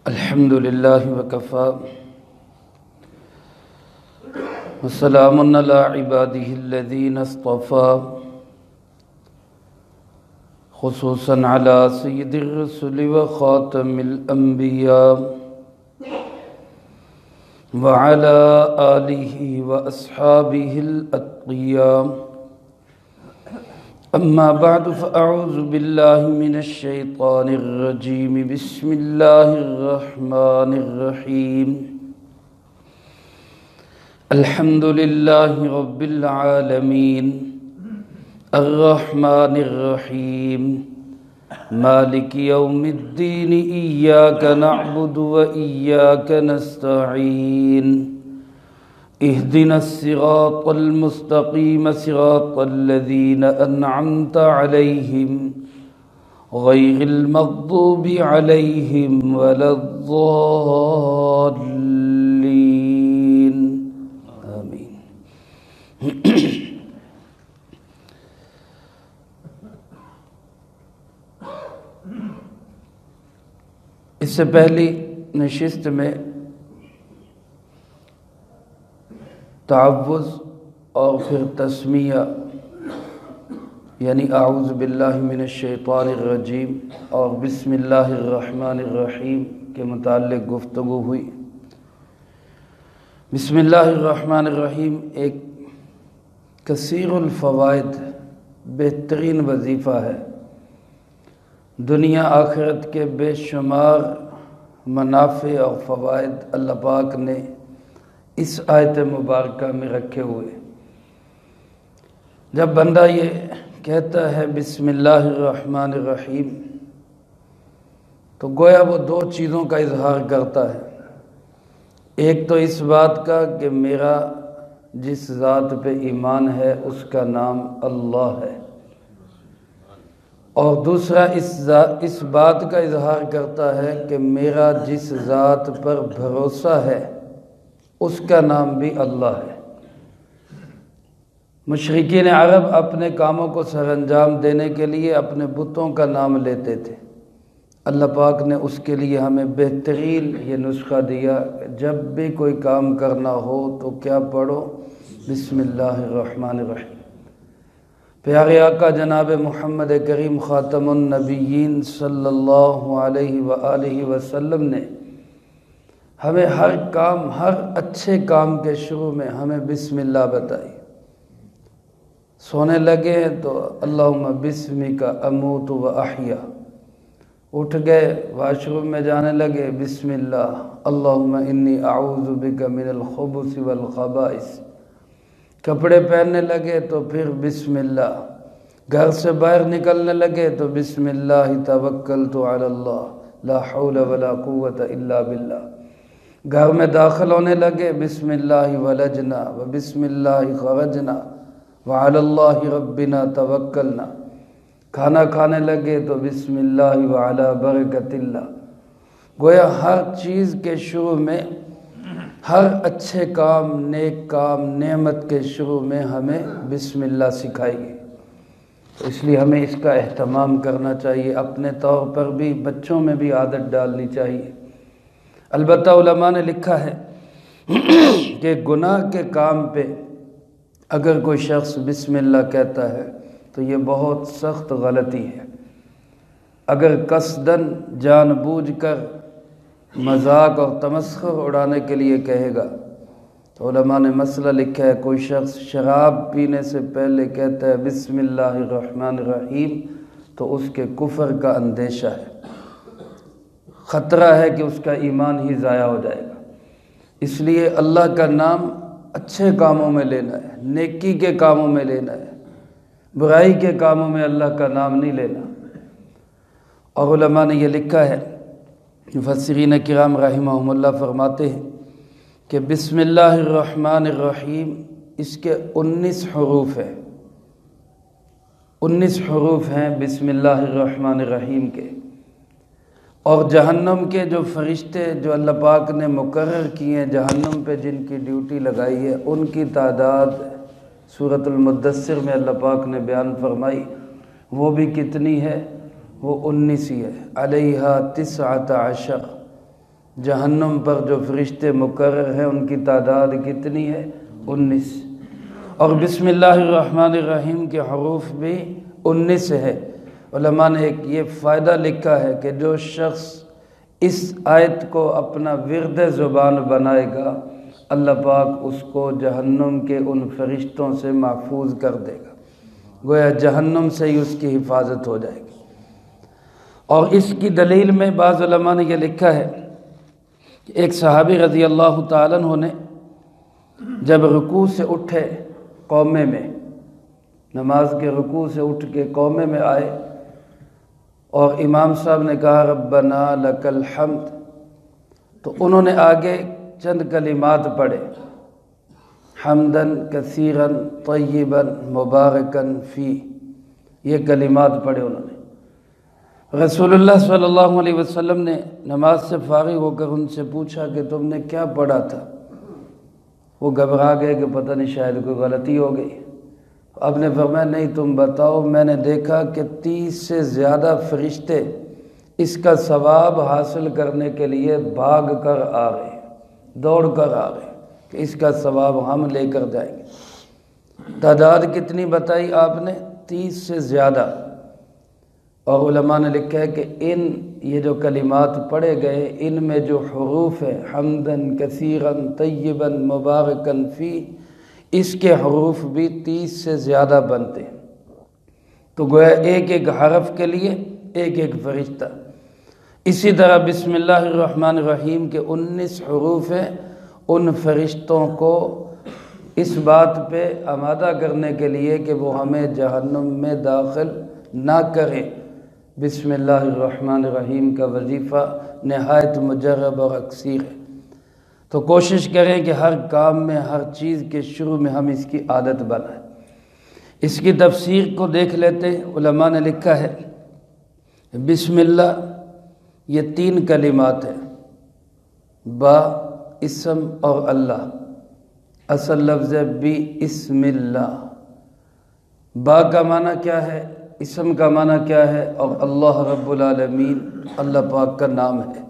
الحمد لله وكفى وسلام على عباده الذين اصطفى خصوصا على سيد الرسل وخاتم الأنبياء وعلى آله وأصحابه الأتقياء أما بعد فأعوذ بالله من الشيطان الرجيم بسم الله الرحمن الرحيم الحمد لله رب العالمين الرحمن الرحيم مالك يوم الدين إياك نعبد وإياك نستعين اهدنا الصراط المستقيم صراط الذين أنعمت عليهم غير المغضوب عليهم ولا الضالين آمين اس سے پہلی نشست میں تعوذ اور پھر تسمیہ یعنی اعوذ باللہ من الشیطان الرجیم اور بسم اللہ الرحمن الرحیم کے متعلق گفتگو ہوئی۔ بسم اللہ الرحمن الرحیم ایک کثیر الفوائد بہترین وظیفہ ہے۔ دنیا آخرت کے بے شمار منافع اور فوائد اللہ پاک نے اس آیت مبارکہ میں رکھے ہوئے۔ جب بندہ یہ کہتا ہے بسم اللہ الرحمن الرحیم تو گویا وہ دو چیزوں کا اظہار کرتا ہے۔ ایک تو اس بات کا کہ میرا جس ذات پہ ایمان ہے اس کا نام اللہ ہے، اور دوسرا اس بات کا اظہار کرتا ہے کہ میرا جس ذات پر بھروسہ ہے اس کا نام بھی اللہ ہے۔ مشرکین عرب اپنے کاموں کو سر انجام دینے کے لیے اپنے بتوں کا نام لیتے تھے۔ اللہ پاک نے اس کے لیے ہمیں بہترین یہ نسخہ دیا کہ جب بھی کوئی کام کرنا ہو تو کیا پڑھو؟ بسم اللہ الرحمن الرحیم۔ پیارے آقا جناب محمد کریم خاتم النبیین صلی اللہ علیہ وآلہ وسلم نے ہمیں ہر اچھے کام کے شروع میں ہمیں بسم اللہ بتائی۔ سونے لگے تو اللہم بسمک اموت و احیا، اٹھ گئے واش روم میں جانے لگے بسم اللہ اللہم انی اعوذ بک من الخبث والخبائث، کپڑے پہننے لگے تو پھر بسم اللہ، گھر سے باہر نکلنے لگے تو بسم اللہ توکلت علی اللہ لا حول ولا قوة الا باللہ، گھر میں داخل ہونے لگے بسم اللہ ولجنا و بسم اللہ خرجنا وعلی اللہ ربنا توکلنا، کھانا کھانے لگے تو بسم اللہ وعلی برکت اللہ۔ گویا ہر چیز کے شروع میں، ہر اچھے کام، نیک کام، نعمت کے شروع میں ہمیں بسم اللہ سکھائی گئی، اس لیے ہمیں اس کا اہتمام کرنا چاہیے، اپنے طور پر بھی بچوں میں بھی عادت ڈالنی چاہیے۔ البتہ علماء نے لکھا ہے کہ گناہ کے کام پہ اگر کوئی شخص بسم اللہ کہتا ہے تو یہ بہت سخت غلطی ہے۔ اگر قصداً جان بوجھ کر مذاق اور تمسخر اڑانے کے لیے کہے گا تو علماء نے مسئلہ لکھا ہے، کوئی شخص شراب پینے سے پہلے کہتا ہے بسم اللہ الرحمن الرحیم تو اس کے کفر کا اندیشہ ہے، خطرہ ہے کہ اس کا ایمان ہی ضائع ہو جائے گا۔ اس لیے اللہ کا نام اچھے کاموں میں لینا ہے، نیکی کے کاموں میں لینا ہے، برائی کے کاموں میں اللہ کا نام نہیں لینا۔ اور علماء نے یہ لکھا ہے، مفسرین کرام رحمہم اللہ فرماتے ہیں کہ بسم اللہ الرحمن الرحیم اس کے 19 حروف ہیں، 19 حروف ہیں بسم اللہ الرحمن الرحیم کے، اور جہنم کے جو فرشتے جو اللہ پاک نے مقرر کیے ہیں جہنم پہ جن کی ڈیوٹی لگائی ہے، ان کی تعداد سورۃ المدثر میں اللہ پاک نے بیان فرمائی، وہ بھی کتنی ہے؟ وہ 19 ہی ہے، علیہا 19، جہنم پر جو فرشتے مقرر ہیں ان کی تعداد کتنی ہے؟ 19۔ اور بسم اللہ الرحمن الرحیم کے حروف بھی 19 ہے۔ علماء نے ایک یہ فائدہ لکھا ہے کہ جو شخص اس آیت کو اپنا ورد زبان بنائے گا اللہ پاک اس کو جہنم کے ان فرشتوں سے محفوظ کر دے گا، گویا جہنم سے ہی اس کی حفاظت ہو جائے گی۔ اور اس کی دلیل میں بعض علماء نے یہ لکھا ہے کہ ایک صحابی رضی اللہ تعالیٰ عنہ نے جب رکوع سے اٹھے قومے میں، نماز کے رکوع سے اٹھ کے قومے میں آئے اور امام صاحب نے کہا ربنا لک الحمد، تو انہوں نے آگے چند کلمات پڑھے، حمدن کثیرن طیبن مبارکن فی، یہ کلمات پڑھے انہوں نے۔ رسول اللہ صلی اللہ علیہ وسلم نے نماز سے فارغ ہو کر ان سے پوچھا کہ تم نے کیا پڑھا تھا؟ وہ گھبرا گئے کہ پتہ نہیں شاید کوئی غلطی ہو گئی۔ اب نے فرمایا نہیں تم بتاؤ، میں نے دیکھا کہ 30 سے زیادہ فرشتے اس کا ثواب حاصل کرنے کے لیے بھاگ کر آ رہے، دوڑ کر آ رہے کہ اس کا ثواب ہم لے کر جائیں گے۔ تعداد کتنی بتائی آپ نے؟ 30 سے زیادہ۔ اور علماء نے لکھا ہے کہ یہ جو کلمات پڑھے گئے ان میں جو حروف ہیں حمدن کثیرن طیبن مبارکن فی، اس کے حروف بھی 30 سے زیادہ بنتے ہیں، تو گویا ایک ایک حرف کے لیے ایک ایک فرشتہ۔ اسی طرح بسم اللہ الرحمن الرحیم کے 19 حروف ہیں، ان فرشتوں کو اس بات پہ آمادہ کرنے کے لیے کہ وہ ہمیں جہنم میں داخل نہ کریں۔ بسم اللہ الرحمن الرحیم کا وظیفہ نہایت مجرب اور اکثیر ہے، تو کوشش کریں کہ ہر کام میں ہر چیز کے شروع میں ہم اس کی عادت بنائیں۔ اس کی تفسیر کو دیکھ لیتے ہیں۔ علماء نے لکھا ہے بسم اللہ یہ 3 کلمات ہیں، با اسم اور اللہ، اصل لفظ ہے بسم اللہ۔ با کا معنی کیا ہے، اسم کا معنی کیا ہے، اور اللہ رب العالمین اللہ پاک کا نام ہے۔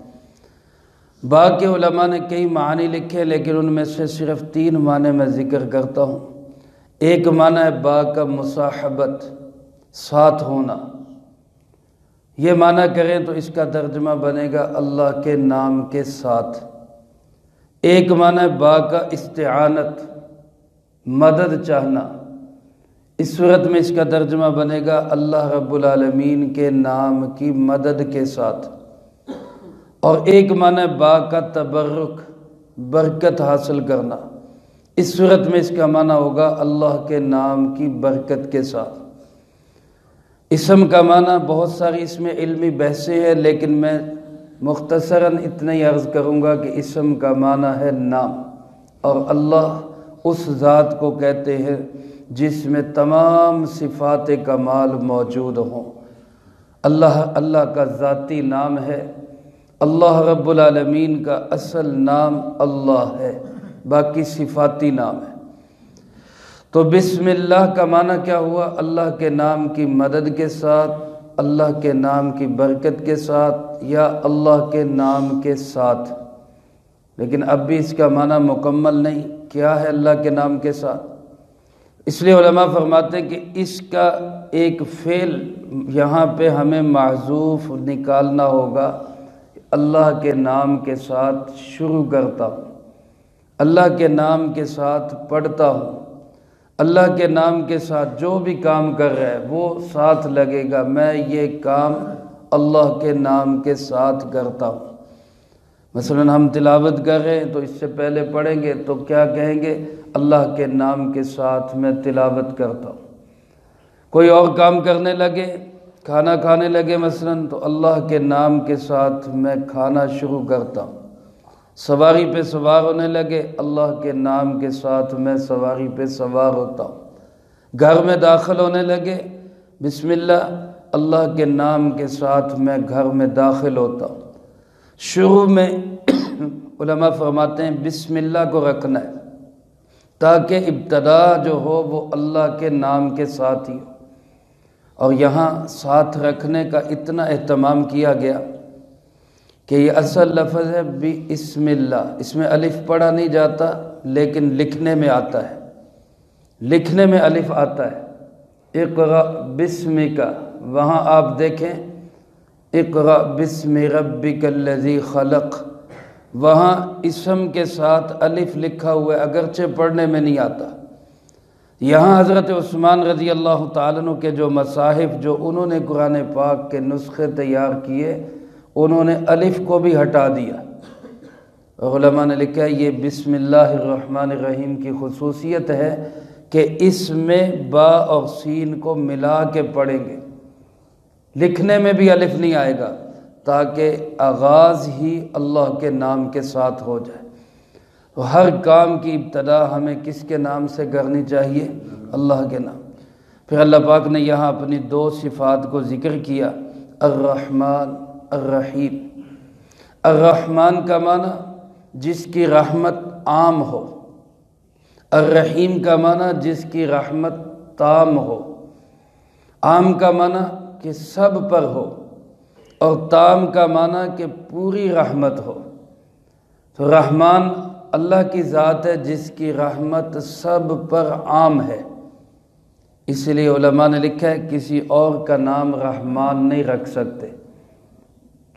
با کے علماء نے کئی معنی لکھے لیکن ان میں سے صرف 3 معنی میں ذکر کرتا ہوں۔ ایک معنی ہے با کا مصاحبت، ساتھ ہونا، یہ معنی کریں تو اس کا ترجمہ بنے گا اللہ کے نام کے ساتھ۔ ایک معنی ہے با کا استعانت، مدد چاہنا، اس صورت میں اس کا ترجمہ بنے گا اللہ رب العالمین کے نام کی مدد کے ساتھ۔ اور ایک معنی با کا تبرک، برکت حاصل کرنا، اس صورت میں اس کا معنی ہوگا اللہ کے نام کی برکت کے ساتھ۔ اسم کا معنی بہت ساری اس میں علمی بحثیں ہیں لیکن میں مختصراً اتنا ہی عرض کروں گا کہ اسم کا معنی ہے نام، اور اللہ اس ذات کو کہتے ہیں جس میں تمام صفات کمال موجود ہوں۔ اللہ کا ذاتی نام ہے، اللہ رب العالمین کا اصل نام اللہ ہے، باقی صفاتی نام ہے۔ تو بسم اللہ کا معنی کیا ہوا؟ اللہ کے نام کی مدد کے ساتھ، اللہ کے نام کی برکت کے ساتھ، یا اللہ کے نام کے ساتھ۔ لیکن اب بھی اس کا معنی مکمل نہیں، کیا ہے اللہ کے نام کے ساتھ؟ اس لیے علماء فرماتے ہیں کہ اس کا ایک فعل یہاں پہ ہمیں محذوف نکالنا ہوگا۔ اللہ کے نام کے ساتھ شروع کرتا ہوں، اللہ کے نام کے ساتھ پڑھتا ہوں، اللہ کے نام کے ساتھ جو بھی کام کر رہا ہے وہ ساتھ لگے گا، میں یہ کام اللہ کے نام کے ساتھ کرتا ہوں۔ مثلا ہم تلاوت کر رہے ہیں تو اس سے پہلے پڑھیں گے تو کیا کہیں گے؟ اللہ کے نام کے ساتھ میں تلاوت کرتا ہوں۔ کوئی اور کام کرنے لگے، کھانا کھانے لگے مثلا، تو اللہ کے نام کے ساتھ میں کھانا شروع کرتا ہوں۔ سواری پہ سوار ہونے لگے، اللہ کے نام کے ساتھ میں سواری پہ سوار ہوتا ہوں۔ گھر میں داخل ہونے لگے، بسم اللہ، اللہ کے نام کے ساتھ میں گھر میں داخل ہوتا ہوں۔ شروع میں علماء فرماتے ہیں بسم اللہ کو رکھنا ہے تاکہ ابتدا جو ہو وہ اللہ کے نام کے ساتھ ہی ہو۔ اور یہاں ساتھ رکھنے کا اتنا اہتمام کیا گیا کہ یہ اصل لفظ ہے بسم اللہ، اس میں الف پڑھا نہیں جاتا لیکن لکھنے میں آتا ہے، لکھنے میں الف آتا ہے۔ اقرأ بسمک، وہاں آپ دیکھیں اقرأ بسم ربک الذی خلق، وہاں اسم کے ساتھ الف لکھا ہوا ہے، اگرچہ پڑھنے میں نہیں آتا۔ یہاں حضرت عثمان رضی اللہ تعالیٰ عنہ کے جو مصاحف جو انہوں نے قرآن پاک کے نسخے تیار کیے، انہوں نے الف کو بھی ہٹا دیا۔ علماء نے لکھا ہے یہ بسم اللہ الرحمن الرحیم کی خصوصیت ہے کہ اس میں با اور سین کو ملا کے پڑھیں گے، لکھنے میں بھی الف نہیں آئے گا، تاکہ آغاز ہی اللہ کے نام کے ساتھ ہو جائے۔ تو ہر کام کی ابتدا ہمیں کس کے نام سے کرنی چاہیے؟ اللہ کے نام۔ پھر اللہ پاک نے یہاں اپنی دو صفات کو ذکر کیا، الرحمن الرحیم۔ الرحمن کا معنی جس کی رحمت عام ہو، الرحیم کا معنی جس کی رحمت تام ہو۔ عام کا معنی کہ سب پر ہو، اور تام کا معنی کہ پوری رحمت ہو۔ تو رحمان اللہ کی ذات ہے جس کی رحمت سب پر عام ہے، اس لیے علماء نے لکھا ہے کسی اور کا نام رحمان نہیں رکھ سکتے،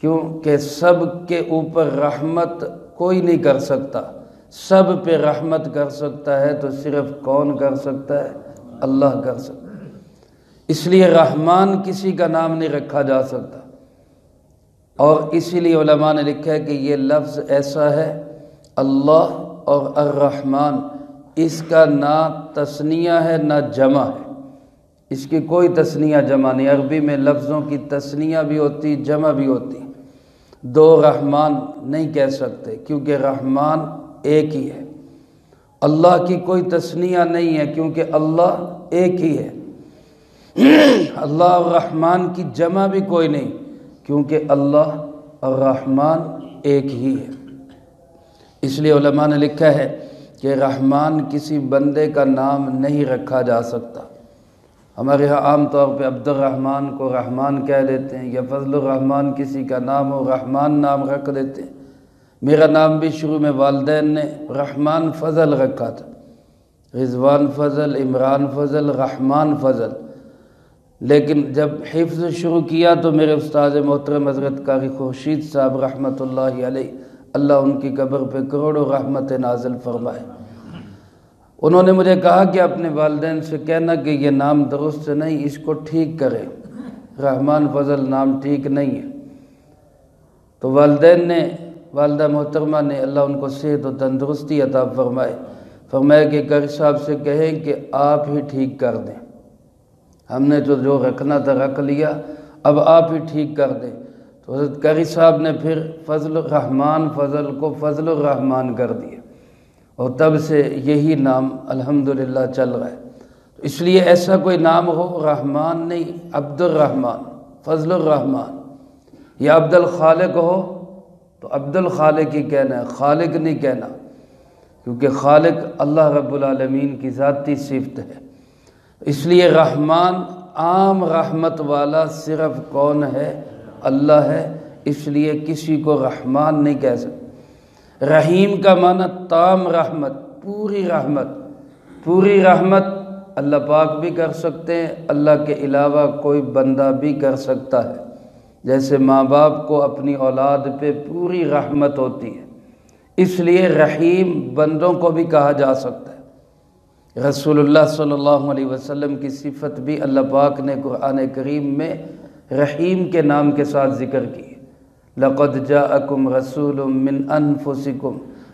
کیونکہ سب کے اوپر رحمت کوئی نہیں کر سکتا، سب پہ رحمت کر سکتا ہے تو صرف کون کر سکتا ہے؟ اللہ کر سکتا ہے۔ اس لیے رحمان کسی کا نام نہیں رکھا جا سکتا، اور اسی لیے علماء نے لکھا ہے کہ یہ لفظ ایسا ہے، اللہ اور الرحمن، اس کا نہ تثنیہ ہے نہ جمع ہے، اس کی کوئی تثنیہ جمع نہیں۔ عربی میں لفظوں کی تثنیہ بھی ہوتی جمع بھی ہوتی، دو رحمان نہیں کہہ سکتے کیونکہ رحمان ایک ہی ہے۔ اللہ کی کوئی تثنیہ نہیں ہے کیونکہ اللہ ایک ہی ہے۔ اللہ اور رحمان کی جمع بھی کوئی نہیں کیونکہ اللہ اور رحمان ایک ہی ہے۔ اس لیے علماء نے لکھا ہے کہ رحمان کسی بندے کا نام نہیں رکھا جا سکتا۔ ہمارے یہاں عام طور پہ عبد الرحمن کو رحمان کہہ لیتے ہیں، یا فضل الرحمن کسی کا نام ہو رحمان نام رکھ دیتے ہیں۔ میرا نام بھی شروع میں والدین نے رحمان فضل رکھا تھا، رضوان فضل، عمران فضل، رحمان فضل، لیکن جب حفظ شروع کیا تو میرے استاد محترم حضرت قاری خورشید صاحب رحمۃ اللہ علیہ، اللہ ان کی قبر پہ کروڑوں رحمت نازل فرمائے، انہوں نے مجھے کہا کہ اپنے والدین سے کہنا کہ یہ نام درست نہیں، اس کو ٹھیک کرے، رحمان فضل نام ٹھیک نہیں ہے۔ تو والدین نے، والدہ محترمہ نے، اللہ ان کو صحت و تندرستی عطا فرمائے، فرمایا کہ قاری صاحب سے کہیں کہ آپ ہی ٹھیک کر دیں، ہم نے تو جو رکھنا تھا رکھ لیا، اب آپ ہی ٹھیک کر دیں۔ تو حضرت قاری صاحب نے پھر فضل الرحمن فضل کو فضل الرحمن کر دیا، اور تب سے یہی نام الحمدللہ چل رہا ہے۔ اس لیے ایسا کوئی نام ہو رحمان نہیں، عبد الرحمن، فضل الرحمن، یا عبد الخالق ہو تو عبد الخالق ہی کہنا ہے، خالق نہیں کہنا، کیونکہ خالق اللہ رب العالمین کی ذاتی صفت ہے۔ اس لیے رحمان عام رحمت والا صرف کون ہے؟ اللہ ہے، اس لیے کسی کو رحمان نہیں کہہ سکتے۔ رحیم کا معنی تام رحمت، پوری رحمت، پوری رحمت اللہ پاک بھی کر سکتے ہیں، اللہ کے علاوہ کوئی بندہ بھی کر سکتا ہے، جیسے ماں باپ کو اپنی اولاد پہ پوری رحمت ہوتی ہے، اس لیے رحیم بندوں کو بھی کہا جا سکتا ہے۔ رسول اللہ صلی اللہ علیہ وسلم کی صفت بھی اللہ پاک نے قرآن کریم میں رحیم کے نام کے ساتھ ذکر کی، لَقَدْ جَاءَكُمْ رَسُولٌ مِّنْ أَنفُسِكُمْ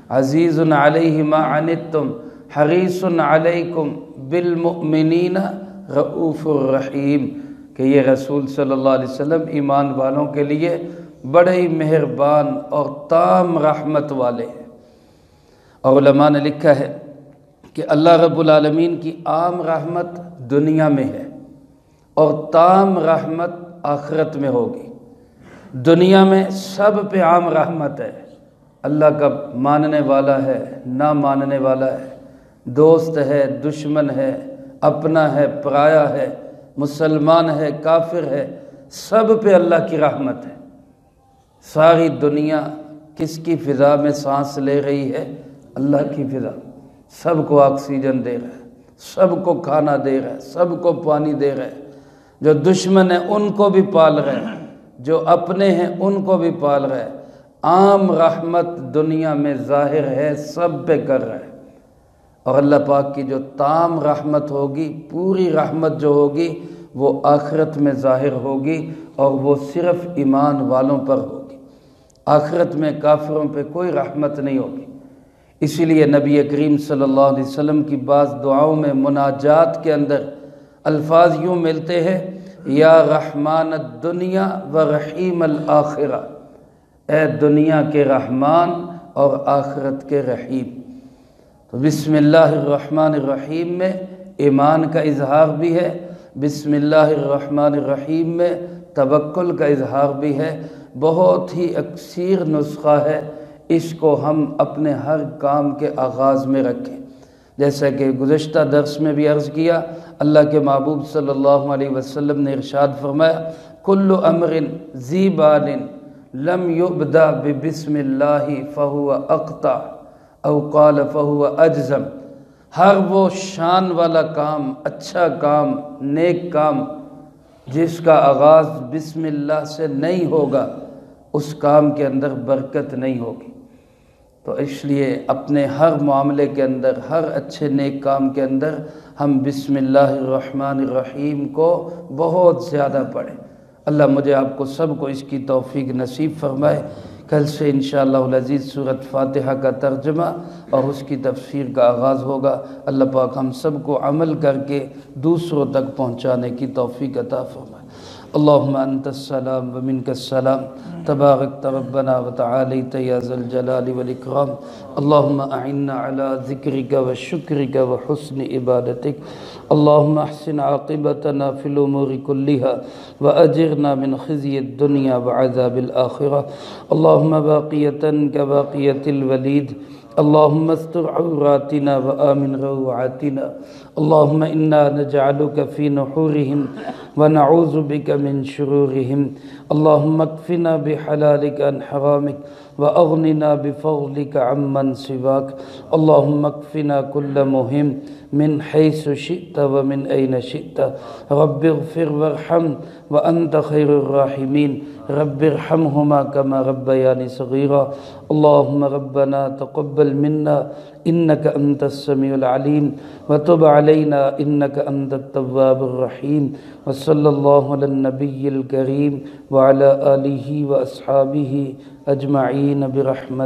عَزِيزٌ عَلَيْهِ مَا عَنِتُّمْ حَرِيصٌ عَلَيْكُمْ بِالْمُؤْمِنِينَ رَءُوفٌ رَحِيمٌ، کہ یہ رسول صلی اللہ علیہ وسلم ایمان والوں کے لیے بڑے ہی مہربان اور تام رحمت والے ہیں۔ اور علماء نے لکھا ہے کہ اللہ رب العالمین کی عام رحمت دنیا میں ہے اور تام رحمت آخرت میں ہوگی۔ دنیا میں سب پہ عام رحمت ہے، اللہ کا ماننے والا ہے، نہ ماننے والا ہے، دوست ہے، دشمن ہے، اپنا ہے، پرایا ہے، مسلمان ہے، کافر ہے، سب پہ اللہ کی رحمت ہے، ساری دنیا کس کی فضا میں سانس لے رہی ہے؟ اللہ کی فضا۔ سب کو آکسیجن دے رہا ہے، سب کو کھانا دے رہا ہے، سب کو پانی دے رہا ہے۔ جو دشمن ہیں ان کو بھی پال رہے ہیں، جو اپنے ہیں ان کو بھی پال رہے ہیں۔ عام رحمت دنیا میں ظاہر ہے، سب پہ کر رہے ہیں۔ اور اللہ پاک کی جو تام رحمت ہوگی، پوری رحمت جو ہوگی وہ آخرت میں ظاہر ہوگی، اور وہ صرف ایمان والوں پر ہوگی۔ آخرت میں کافروں پہ کوئی رحمت نہیں ہوگی۔ اسی لیے نبی کریم صلی اللہ علیہ وسلم کی بعض دعاؤں میں مناجات کے اندر الفاظ یوں ملتے ہیں، یا رحمان الدنیا و رحیم الآخرہ، اے دنیا کے رحمان اور آخرت کے رحیم۔ تو بسم اللہ الرحمن الرحیم میں ایمان کا اظہار بھی ہے، بسم اللہ الرحمن الرحیم میں توکل کا اظہار بھی ہے۔ بہت ہی اکثیر نسخہ ہے، اس کو ہم اپنے ہر کام کے آغاز میں رکھیں۔ جیسا کہ گزشتہ درس میں بھی عرض کیا، اللہ کے محبوب صلی اللہ علیہ وسلم نے ارشاد فرمایا، کل امر ذی بال لم یبدأ ببسم اللہ فہو اقطع او قال فہو اجزم۔ ہر وہ شان والا کام، اچھا کام، نیک کام جس کا آغاز بسم اللہ سے نہیں ہوگا، اس کام کے اندر برکت نہیں ہوگی۔ تو اس لیے اپنے ہر معاملے کے اندر، ہر اچھے نیک کام کے اندر ہم بسم اللہ الرحمن الرحیم کو بہت زیادہ پڑھیں۔ اللہ مجھے آپ کو سب کو اس کی توفیق نصیب فرمائے۔ کل سے انشاءاللہ العزیز سورۃ فاتحہ کا ترجمہ اور اس کی تفسیر کا آغاز ہوگا۔ اللہ پاک ہم سب کو عمل کر کے دوسروں تک پہنچانے کی توفیق عطا فرمائے۔ اللہم انت السلام ومنک السلام، تبارکت ربنا وتعالیت یا ذا الجلال والاکرام۔ اللہم اعنا علی ذکرک وشکرک وحسن عبادتک۔ اللہم احسن عاقبتنا فی الامور کلہا واجرنا من خزی الدنیا وعذاب الآخرہ۔ اللہم باقیتا کباقیت الولید، اللہم استر عوراتنا وآمن روعاتنا۔ اللہم انا نجعلک فی نحورہم ونعوذ بک من شرورہم۔ اللہم اکفنا بحلالک عن حرامک واغننا بفضلک عمن سواک۔ اللہم اکفنا کل مہم من حیث شئت ومن این شئت۔ رب اغفر وارحم وانت خیر الراحمین۔ رب ارحمہما کما ربیانی صغیرا۔ اللہم ربنا تقبل منا انک انت السمیع العلیم وتب علینا انک انت التواب الرحیم۔ وصلی اللہ علی النبی الکریم وعلی آلہ واصحابہ اجمعین برحمتہ۔